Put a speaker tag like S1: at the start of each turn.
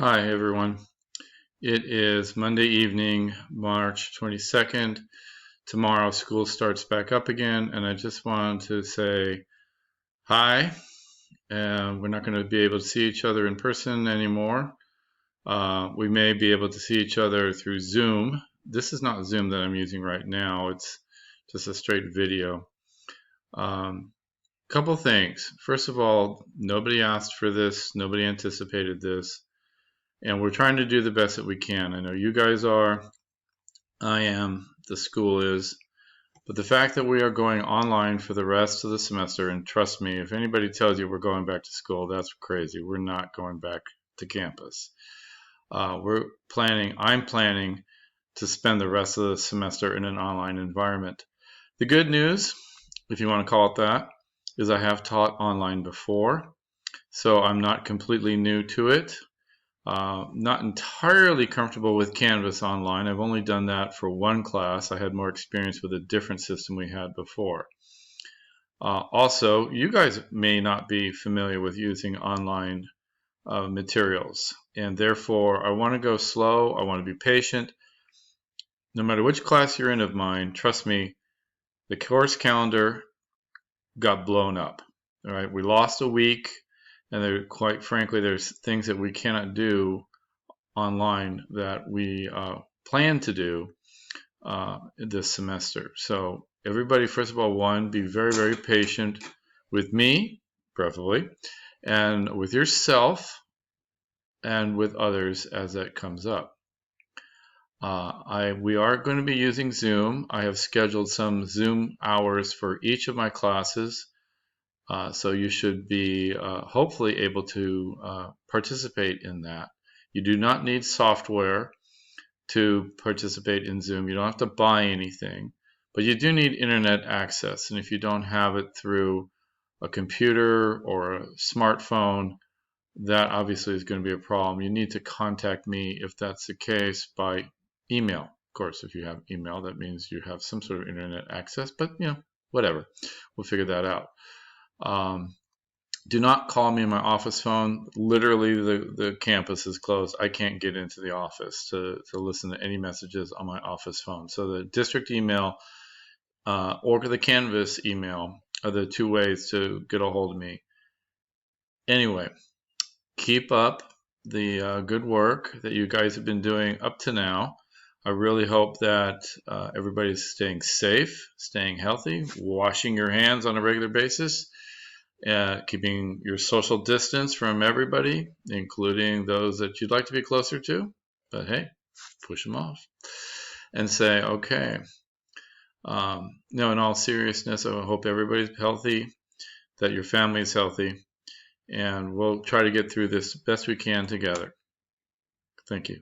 S1: Hi everyone. It is Monday evening, March 22nd. Tomorrow school starts back up again, and I just wanted to say hi. And we're not going to be able to see each other in person anymore. We may be able to see each other through Zoom. This is not Zoom that I'm using right now. It's just a straight video. Couple things. First of all, nobody asked for this. Nobody anticipated this. And we're trying to do the best that we can. I know you guys are, I am, the school is, but the fact that we are going online for the rest of the semester, and trust me, if anybody tells you we're going back to school, that's crazy. We're not going back to campus. I'm planning to spend the rest of the semester in an online environment. The good news, if you want to call it that, is I have taught online before, so I'm not completely new to it. Not entirely comfortable with Canvas online. I've only done that for one class. I had more experience with a different system we had before. Also, you guys may not be familiar with using online materials, and therefore I want to go slow. I want to be patient. No matter which class you're in of mine, trust me, the course calendar got blown up. All right, we lost a week, and quite frankly, there's things that we cannot do online that we plan to do this semester. So everybody, first of all, one, be very, very patient with me, preferably, and with yourself and with others as that comes up. We are going to be using Zoom. I have scheduled some Zoom hours for each of my classes. So you should be hopefully able to participate in that. You do not need software to participate in Zoom. You don't have to buy anything, but you do need internet access. And if you don't have it through a computer or a smartphone, that obviously is going to be a problem. You need to contact me if that's the case by email. Of course, if you have email, that means you have some sort of internet access, but whatever. We'll figure that out. Do not call me on my office phone. Literally, the campus is closed. I can't get into the office to listen to any messages on my office phone. So the district email or the Canvas email are the two ways to get a hold of me. Anyway, keep up the good work that you guys have been doing up to now. I really hope that everybody's staying safe, staying healthy, washing your hands on a regular basis, keeping your social distance from everybody, including those that you'd like to be closer to. But hey, push them off and say, okay. No, in all seriousness, I hope everybody's healthy, that your family is healthy, and we'll try to get through this best we can together. Thank you.